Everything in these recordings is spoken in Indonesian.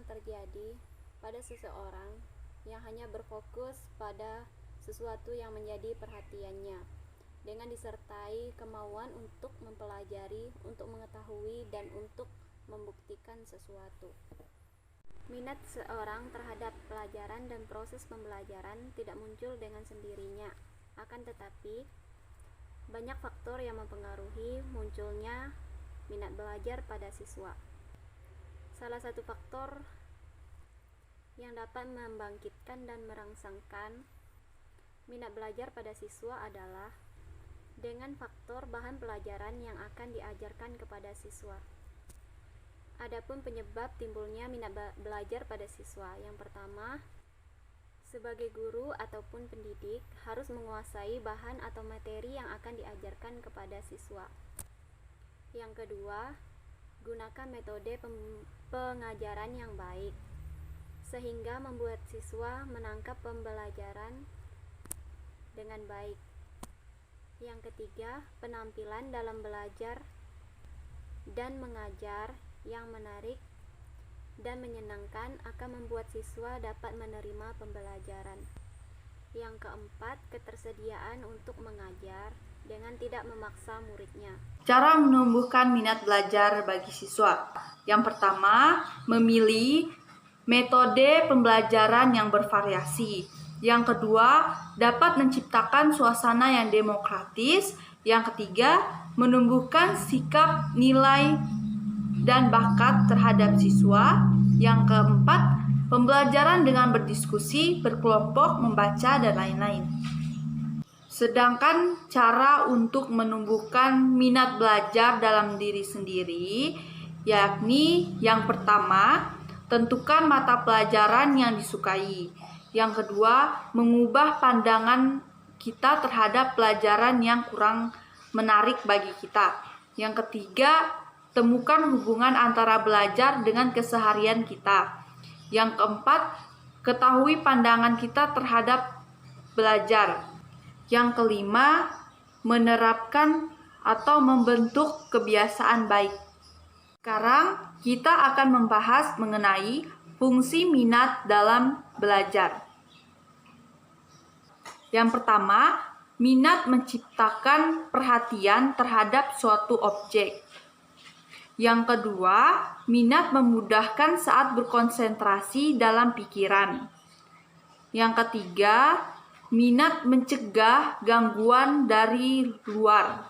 yang terjadi pada seseorang yang hanya berfokus pada sesuatu yang menjadi perhatiannya, dengan disertai kemauan untuk mempelajari, untuk mengetahui, dan untuk membuktikan sesuatu. Minat seorang terhadap pelajaran dan proses pembelajaran tidak muncul dengan sendirinya, akan tetapi banyak faktor yang mempengaruhi munculnya minat belajar pada siswa. Salah satu faktor yang dapat membangkitkan dan merangsangkan minat belajar pada siswa adalah dengan faktor bahan pelajaran yang akan diajarkan kepada siswa. Adapun penyebab timbulnya minat belajar pada siswa, yang pertama, sebagai guru ataupun pendidik harus menguasai bahan atau materi yang akan diajarkan kepada siswa. Yang kedua, gunakan metode pengajaran yang baik sehingga membuat siswa menangkap pembelajaran dengan baik. Yang ketiga, penampilan dalam belajar dan mengajar yang menarik dan menyenangkan akan membuat siswa dapat menerima pembelajaran. Yang keempat, ketersediaan untuk mengajar dengan tidak memaksa muridnya. Cara menumbuhkan minat belajar bagi siswa. Yang pertama, memilih metode pembelajaran yang bervariasi. Yang kedua, dapat menciptakan suasana yang demokratis. Yang ketiga, menumbuhkan sikap, nilai, dan bakat terhadap siswa. Yang keempat, pembelajaran dengan berdiskusi, berkelompok, membaca, dan lain-lain. Sedangkan cara untuk menumbuhkan minat belajar dalam diri sendiri, yakni yang pertama, tentukan mata pelajaran yang disukai. Yang kedua, mengubah pandangan kita terhadap pelajaran yang kurang menarik bagi kita. Yang ketiga, temukan hubungan antara belajar dengan keseharian kita. Yang keempat, ketahui pandangan kita terhadap belajar. Yang kelima, menerapkan atau membentuk kebiasaan baik. Sekarang kita akan membahas mengenai fungsi minat dalam belajar. Yang pertama, minat menciptakan perhatian terhadap suatu objek. Yang kedua, minat memudahkan saat berkonsentrasi dalam pikiran. Yang ketiga, minat mencegah gangguan dari luar,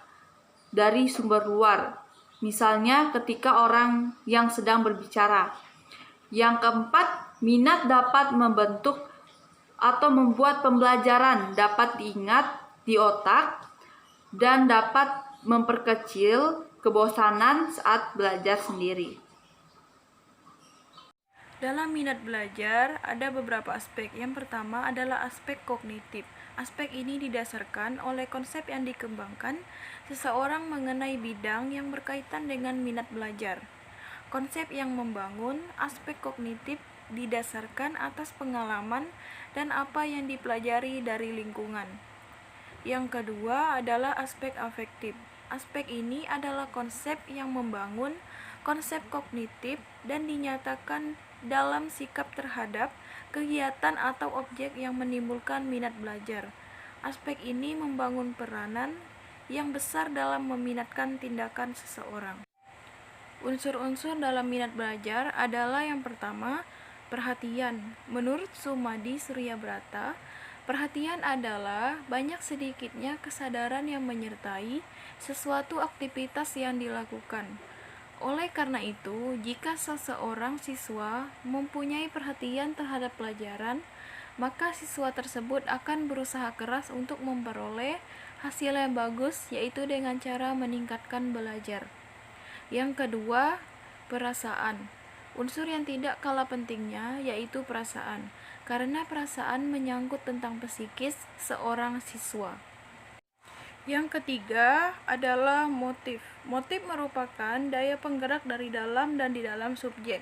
dari sumber luar. Misalnya ketika orang yang sedang berbicara. Yang keempat, minat dapat membentuk atau membuat pembelajaran dapat diingat di otak dan dapat memperkecil kebosanan saat belajar sendiri. Dalam minat belajar, ada beberapa aspek. Yang pertama adalah aspek kognitif. Aspek ini didasarkan oleh konsep yang dikembangkan seseorang mengenai bidang yang berkaitan dengan minat belajar. Konsep yang membangun aspek kognitif didasarkan atas pengalaman dan apa yang dipelajari dari lingkungan. Yang kedua adalah aspek afektif. Aspek ini adalah konsep yang membangun konsep kognitif dan dinyatakan dalam sikap terhadap kegiatan atau objek yang menimbulkan minat belajar. Aspek ini membangun peranan yang besar dalam meminatkan tindakan seseorang. Unsur-unsur dalam minat belajar adalah yang pertama, perhatian. Menurut Sumadi Suryabrata, perhatian adalah banyak sedikitnya kesadaran yang menyertai sesuatu aktivitas yang dilakukan. Oleh karena itu, jika seseorang siswa mempunyai perhatian terhadap pelajaran, maka siswa tersebut akan berusaha keras untuk memperoleh hasil yang bagus, yaitu dengan cara meningkatkan belajar. Yang kedua, perasaan. Unsur yang tidak kalah pentingnya yaitu perasaan, karena perasaan menyangkut tentang psikis seorang siswa. Yang ketiga adalah motif. Motif merupakan daya penggerak dari dalam dan di dalam subjek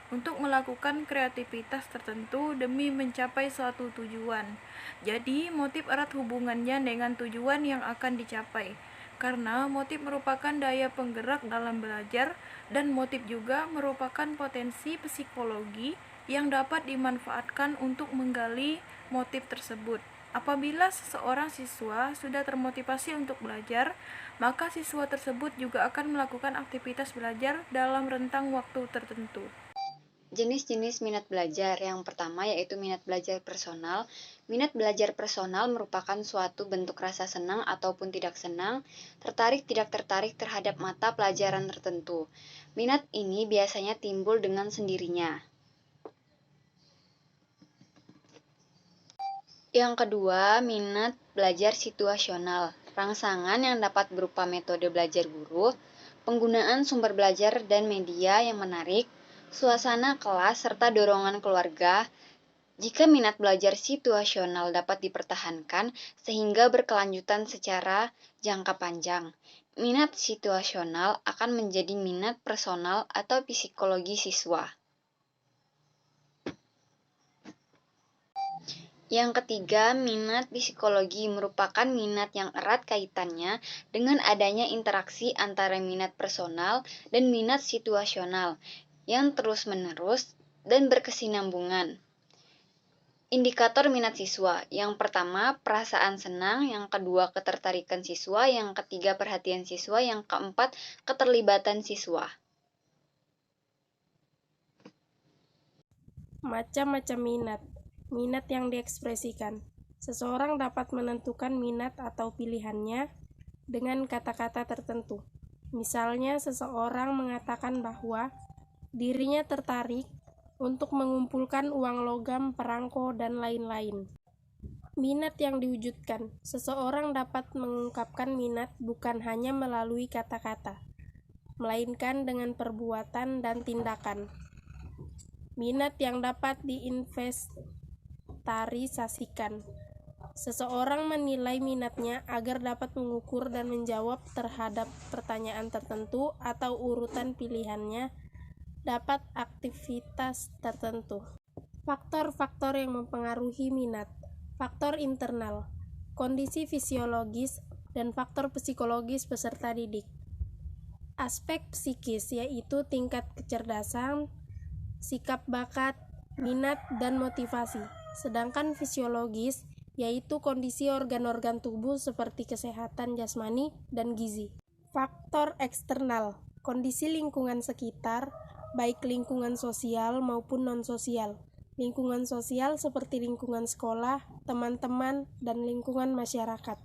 untuk melakukan kreativitas tertentu demi mencapai suatu tujuan. Jadi, motif erat hubungannya dengan tujuan yang akan dicapai. karena motif merupakan daya penggerak dalam belajar dan motif juga merupakan potensi psikologi yang dapat dimanfaatkan untuk menggali motif tersebut. Apabila seseorang siswa sudah termotivasi untuk belajar, maka siswa tersebut juga akan melakukan aktivitas belajar dalam rentang waktu tertentu. Jenis-jenis minat belajar. Yang pertama yaitu minat belajar personal. Minat belajar personal merupakan suatu bentuk rasa senang ataupun tidak senang, tertarik tidak tertarik terhadap mata pelajaran tertentu. Minat ini biasanya timbul dengan sendirinya. Yang kedua, minat belajar situasional. Rangsangan yang dapat berupa metode belajar guru, penggunaan sumber belajar dan media yang menarik, suasana kelas, serta dorongan keluarga. Jika minat belajar situasional dapat dipertahankan sehingga berkelanjutan secara jangka panjang, minat situasional akan menjadi minat personal atau psikologi siswa. Yang ketiga, minat psikologi merupakan minat yang erat kaitannya dengan adanya interaksi antara minat personal dan minat situasional yang terus-menerus dan berkesinambungan. Indikator minat siswa. Yang pertama, perasaan senang. Yang kedua, ketertarikan siswa. Yang ketiga, perhatian siswa. Yang keempat, keterlibatan siswa. Macam-macam minat. Minat yang diekspresikan. Seseorang dapat menentukan minat atau pilihannya dengan kata-kata tertentu. Misalnya, seseorang mengatakan bahwa dirinya tertarik untuk mengumpulkan uang logam, perangko, dan lain-lain. Minat yang diwujudkan. Seseorang dapat mengungkapkan minat bukan hanya melalui kata-kata, melainkan dengan perbuatan dan tindakan. Minat yang dapat diinventarisasikan. Seseorang menilai minatnya agar dapat mengukur dan menjawab terhadap pertanyaan tertentu atau urutan pilihannya dapat aktivitas tertentu. Faktor-faktor yang mempengaruhi minat. Faktor internal, kondisi fisiologis, dan faktor psikologis peserta didik. Aspek psikis yaitu tingkat kecerdasan, sikap bakat, minat, dan motivasi. Sedangkan fisiologis yaitu kondisi organ-organ tubuh seperti kesehatan jasmani dan gizi. Faktor eksternal, kondisi lingkungan sekitar, baik lingkungan sosial maupun non-sosial. Lingkungan sosial seperti lingkungan sekolah, teman-teman, dan lingkungan masyarakat.